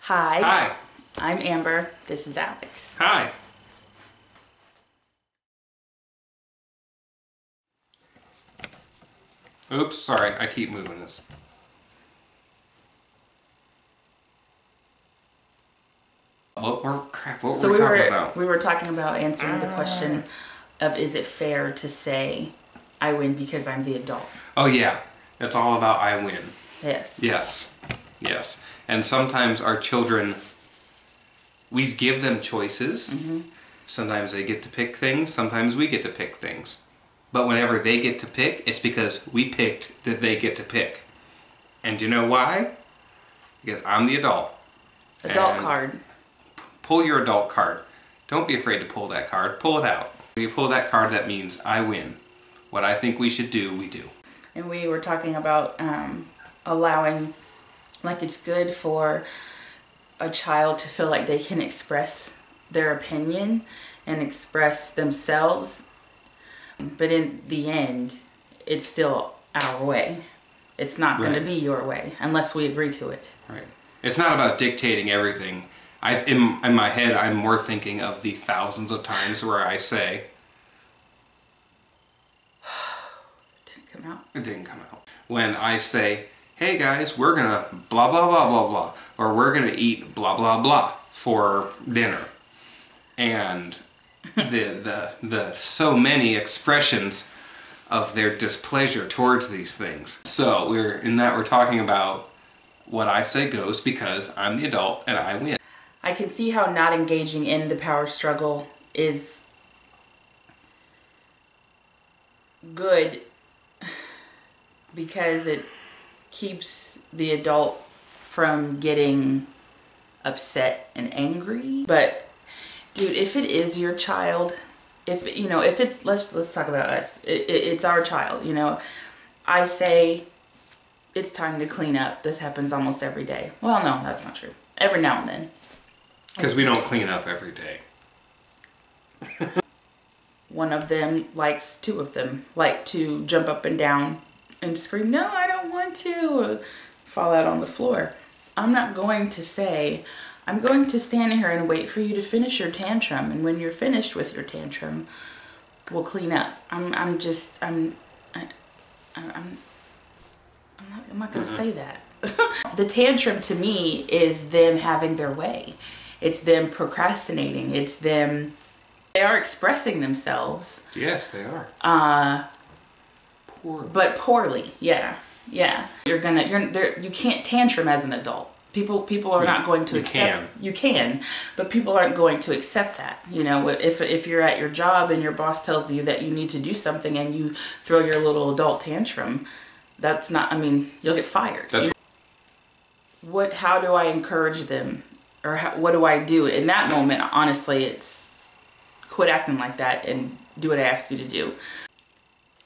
Hi. Hi. I'm Amber. This is Alex. Hi. Oops, sorry, I keep moving this. What were we talking about? We were talking about answering the question of, is it fair to say I win because I'm the adult? Oh yeah, it's all about I win. Yes. Yes. Yes. And sometimes our children, we give them choices. Mm-hmm. Sometimes they get to pick things, sometimes we get to pick things. But whenever they get to pick, it's because we picked that they get to pick. And do you know why? Because I'm the adult. Adult card. Pull your adult card. Don't be afraid to pull that card. Pull it out. When you pull that card, that means I win. What I think we should do, we do. And we were talking about allowing, like, it's good for a child to feel like they can express their opinion and express themselves. But in the end, it's still our way. It's not going to be your way unless we agree to it. Right. It's not about dictating everything. In my head, I'm more thinking of the thousands of times where I say, Didn't come out. It didn't come out. When I say, hey guys, we're gonna blah blah blah blah blah, or we're gonna eat blah blah blah for dinner. And the so many expressions of their displeasure towards these things. So we're talking about what I say goes because I'm the adult and I win. I can see how not engaging in the power struggle is good because it keeps the adult from getting upset and angry. But dude, if it is your child, if it's, let's talk about us. It's our child, I say it's time to clean up. This happens almost every day. Well, no, that's not true. Every now and then. Because we don't clean up every day. One of them likes, two of them like to jump up and down and scream, no, I don't want to, fall out on the floor. I'm not going to say, I'm going to stand here and wait for you to finish your tantrum, and when you're finished with your tantrum, we'll clean up. I'm not going to say that. The tantrum to me is them having their way. It's them procrastinating. It's them, they are expressing themselves. Yes, they are. Poorly. But poorly, yeah. You can't tantrum as an adult. People are not going to accept. You can, but people aren't going to accept that. If you're at your job and your boss tells you that you need to do something and you throw your little adult tantrum, that's not, you'll get fired. How do I encourage them? Or what do I do? In that moment, honestly, it's quit acting like that and do what I ask you to do.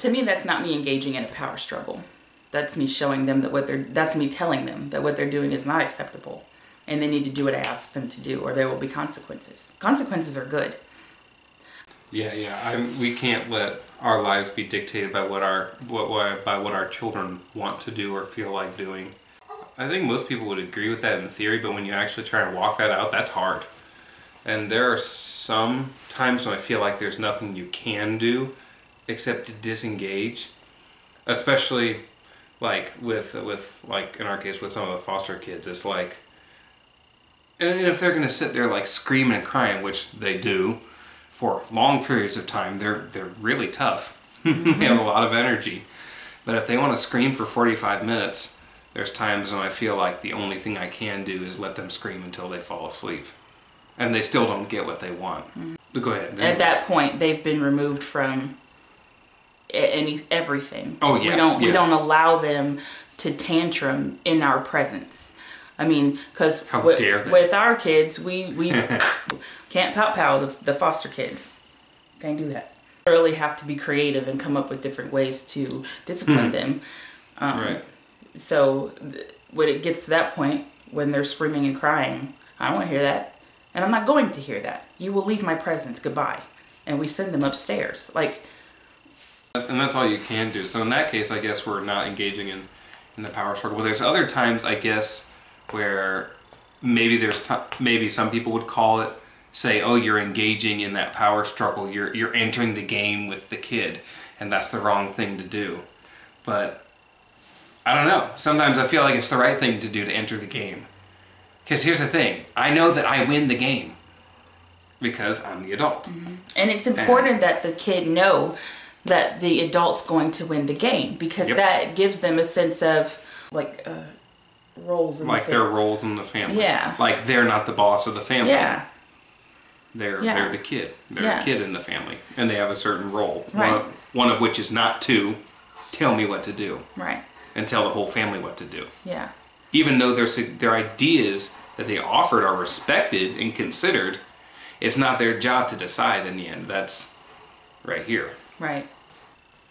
To me, that's not me engaging in a power struggle. That's me showing them that that's me telling them that what they're doing is not acceptable. And they need to do what I ask them to do, or there will be consequences. Consequences are good. Yeah. We can't let our lives be dictated by what our children want to do or feel like doing. I think most people would agree with that in theory, but when you actually try and walk that out, that's hard. And there are some times when I feel like there's nothing you can do except to disengage, especially like with in our case with some of the foster kids. It's like, and if they're gonna sit there like screaming and crying, which they do for long periods of time, they're really tough. They have a lot of energy. But if they want to scream for 45 minutes, there's times when I feel like the only thing I can do is let them scream until they fall asleep. And they still don't get what they want. Mm-hmm. Go ahead. At that point, they've been removed from everything. Oh yeah. We don't allow them to tantrum in our presence. Because with our kids, we can't pow the foster kids. Can't do that. We really have to be creative and come up with different ways to discipline them. Right. So when it gets to that point, when they're screaming and crying, I don't want to hear that. And I'm not going to hear that. You will leave my presence. Goodbye. And we send them upstairs. And that's all you can do. So in that case, I guess we're not engaging in the power struggle. But there's other times, I guess, where maybe maybe some people would call it, say, oh, you're engaging in that power struggle. You're entering the game with the kid, and that's the wrong thing to do. But I don't know. Sometimes I feel like it's the right thing to do to enter the game. Because here's the thing. I know that I win the game because I'm the adult. And it's important that the kid know that the adult's going to win the game, because that gives them a sense of like roles in like the their roles in the family. Yeah. Like they're not the boss of the family. Yeah. They're the kid. They're Yeah. the kid in the family, and they have a certain role. Right. One of which is not to tell me what to do. Right. And tell the whole family what to do. Yeah. Even though their ideas that they offered are respected and considered, it's not their job to decide in the end. That's right here. Right.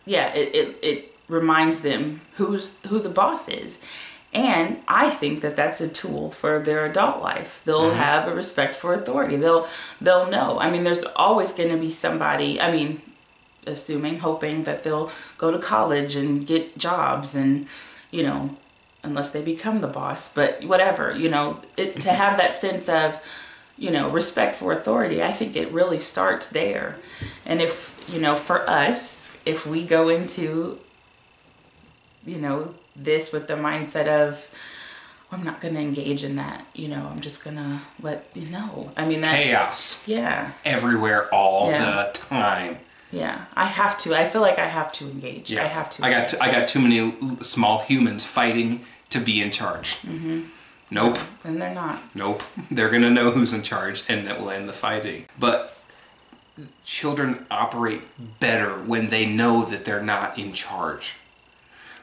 Yeah, it reminds them who the boss is. And I think that that's a tool for their adult life. They'll have a respect for authority. They'll know. I mean, there's always going to be somebody, I mean, hoping that they'll go to college and get jobs and, you know, unless they become the boss, but whatever, you know, to have that sense of, you know, respect for authority, I think it really starts there. And if, you know, for us, if we go into, you know, this with the mindset of, I'm not going to engage in that, you know, I'm just going to let you know. I mean, that chaos. Yeah. Everywhere all the time. Yeah. I have to. I feel like I have to engage. Yeah. I have to. I got too many small humans fighting to be in charge. Nope. And they're not. Nope. They're going to know who's in charge, and that will end the fighting. But children operate better when they know that they're not in charge.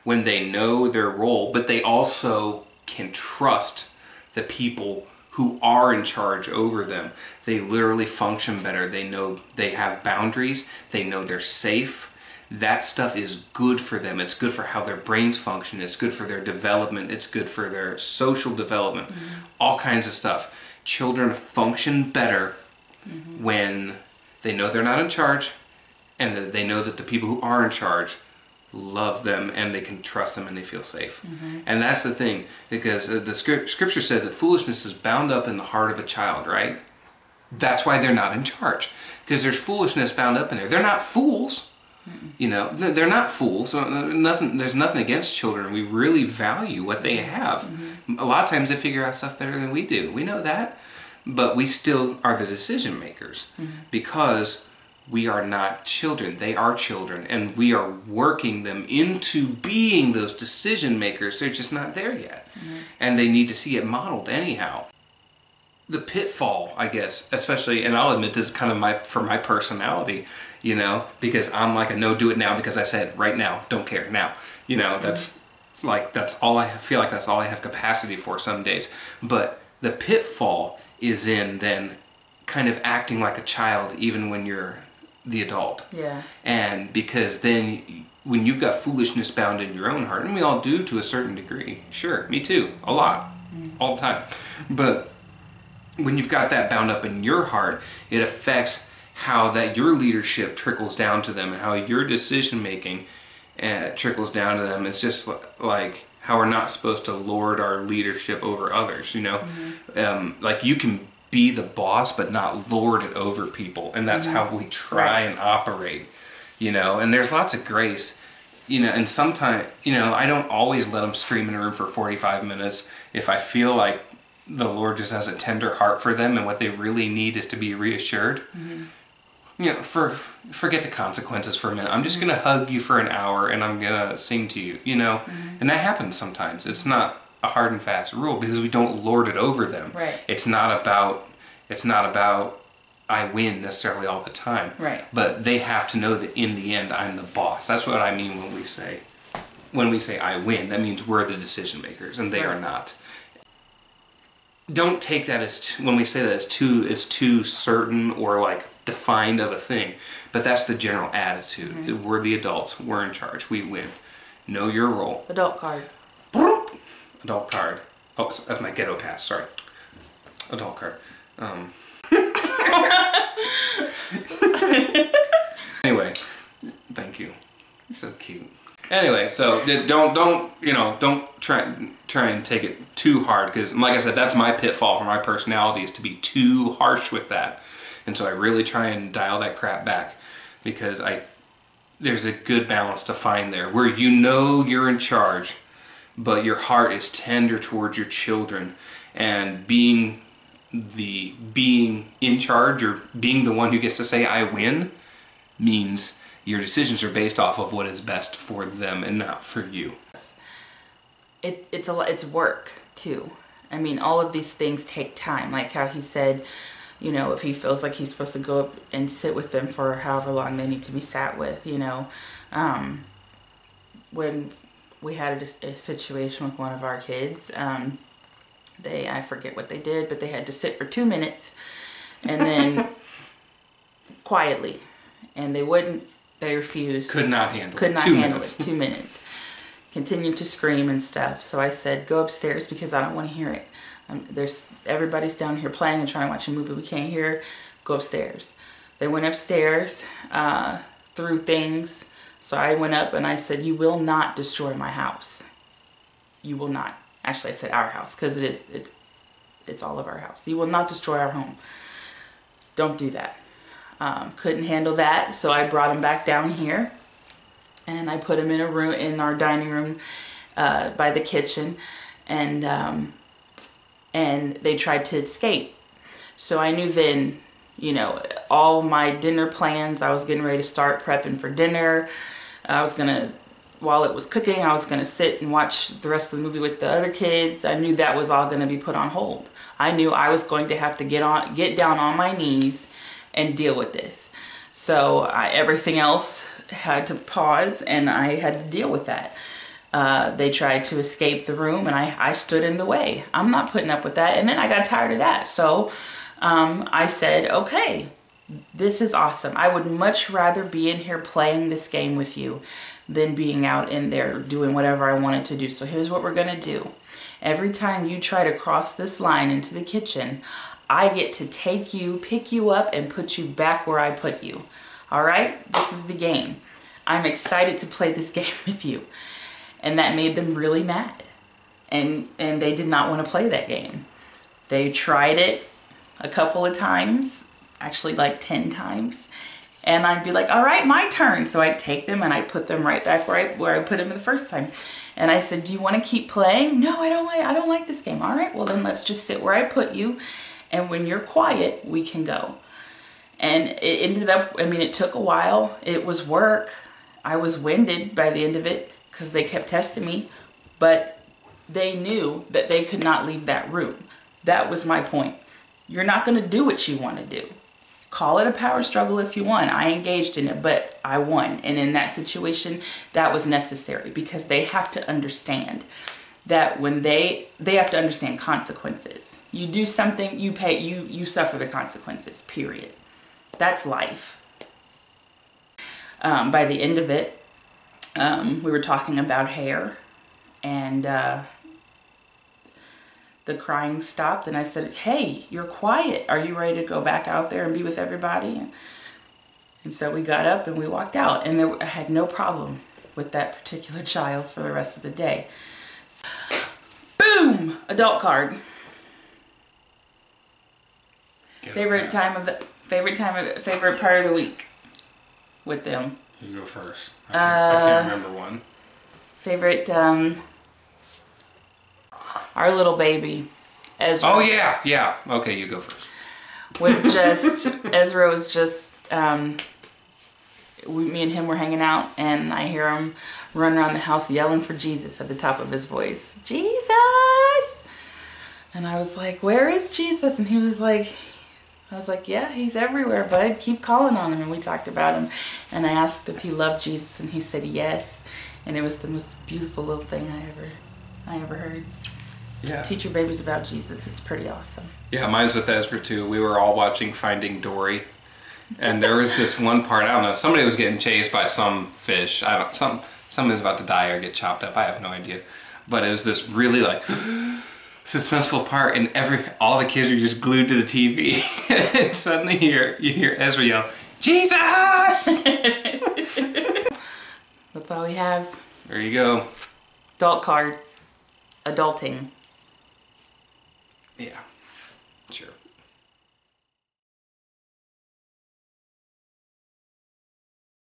When they know their role, but they also can trust the people who are in charge over them. They literally function better. They know they have boundaries. They know they're safe. That stuff is good for them. It's good for how their brains function. It's good for their development. It's good for their social development. All kinds of stuff. Children function better when they know they're not in charge, and that they know that the people who are in charge love them and they can trust them and they feel safe. And that's the thing, because the scripture says that foolishness is bound up in the heart of a child, right? That's why they're not in charge, because there's foolishness bound up in there. They're not fools. You know, they're not fools. So there's nothing against children. We really value what they have. A lot of times they figure out stuff better than we do. We know that. But we still are the decision makers because we are not children. They are children. And we are working them into being those decision makers. They're just not there yet. And they need to see it modeled anyhow. The pitfall, I guess, especially, and I'll admit this is kind of for my personality, you know, because I'm like a no, do it now because I said right now, don't care now. You know, that's all I feel like that's all I have capacity for some days. But the pitfall is in then kind of acting like a child even when you're the adult. Yeah. And because then when you've got foolishness bound in your own heart, and we all do to a certain degree, sure, me too, a lot, all the time. But when you've got that bound up in your heart, it affects how that your leadership trickles down to them and how your decision making trickles down to them. It's just like how we're not supposed to lord our leadership over others, you know? Like you can be the boss but not lord it over people, and that's how we try and operate, you know? And there's lots of grace, you know, and sometimes, you know, I don't always let them scream in a room for 45 minutes if I feel like the Lord just has a tender heart for them and what they really need is to be reassured. You know, forget the consequences for a minute. I'm just going to hug you for an hour and I'm going to sing to you, you know? And that happens sometimes. It's not a hard and fast rule because we don't lord it over them. Right. It's not about I win necessarily all the time. Right. But they have to know that in the end I'm the boss. That's what I mean when we say I win. That means we're the decision makers and they are not. Don't take that as when we say that as too certain or like defined of a thing, but that's the general attitude. We're the adults. We're in charge. We win. Know your role. Adult card. Adult card. Oh, that's my ghetto pass. Sorry. Adult card. Anyway, thank you. You're so cute. Anyway, so don't try and take it too hard, because like I said, that's my pitfall for my personality, is to be too harsh with that. And so I really try and dial that crap back, because there's a good balance to find there where you're in charge, but your heart is tender towards your children, and being in charge, or being the one who gets to say I win, means your decisions are based off of what is best for them and not for you. It's work too. I mean, all of these things take time. Like how he said, if he feels like he's supposed to go up and sit with them for however long they need to be sat with, when we had a situation with one of our kids, I forget what they did, but they had to sit for 2 minutes and then quietly, and they refused. Could not handle it. 2 minutes. Continued to scream and stuff. So I said, go upstairs, because I don't want to hear it. Everybody's down here playing and trying to watch a movie we can't hear. Go upstairs. They went upstairs, threw things. So I went up and I said, you will not destroy my house. You will not. Actually, I said our house, because it's all of our house. You will not destroy our home. Don't do that. Couldn't handle that, so I brought him back down here, and I put him in a room in our dining room by the kitchen, and they tried to escape. So I knew then, all my dinner plans. I was getting ready to start prepping for dinner. While it was cooking, I was gonna sit and watch the rest of the movie with the other kids. I knew that was all gonna be put on hold. I knew I was going to have to get down on my knees and deal with this. So everything else had to pause, and I had to deal with that. They tried to escape the room, and I stood in the way. I'm not putting up with that. And then I got tired of that. So I said, okay, this is awesome. I would much rather be in here playing this game with you than being out in there doing whatever I wanted to do. So here's what we're gonna do. Every time you try to cross this line into the kitchen, I get to take you, pick you up, and put you back where I put you. All right? This is the game. I'm excited to play this game with you. And that made them really mad. And they did not want to play that game. They tried it a couple of times, actually like 10 times. And I'd be like, all right, my turn. So I'd take them and I'd put them right back where I put them the first time. And I said, do you want to keep playing? No, I don't like this game. All right, well then let's just sit where I put you. And when you're quiet, we can go. And it ended up, it took a while. It was work. I was winded by the end of it because they kept testing me. But they knew that they could not leave that room. That was my point. You're not going to do what you want to do. Call it a power struggle if you want. I engaged in it, but I won. And in that situation, that was necessary, because they have to understand that when they have to understand consequences. You do something, you suffer the consequences, period. That's life. By the end of it, we were talking about hair, and the crying stopped, and I said, hey, you're quiet. Are you ready to go back out there and be with everybody? And so we got up and we walked out, and I had no problem with that particular child for the rest of the day. So, boom! Adult card. Favorite part of the week with them. You go first. I can't remember one. Favorite, our little baby, Ezra. Oh yeah. Okay, you go first. Ezra was just, me and him were hanging out, and I hear him run around the house yelling for Jesus at the top of his voice. Jesus! And I was like, where is Jesus? And I was like, yeah, he's everywhere, bud. Keep calling on him. And we talked about him. And I asked if he loved Jesus, and he said yes. And it was the most beautiful little thing I ever heard. Yeah. Teach your babies about Jesus. It's pretty awesome. Yeah, mine's with Ezra too. We were all watching Finding Dory. And there was this one part, I don't know, somebody was getting chased by some fish. Something was about to die or get chopped up. I have no idea. But it was this really suspenseful part, and all the kids are just glued to the TV. And suddenly you hear Ezra yell, Jesus! That's all we have. There you go. Adult card. Adulting. Yeah.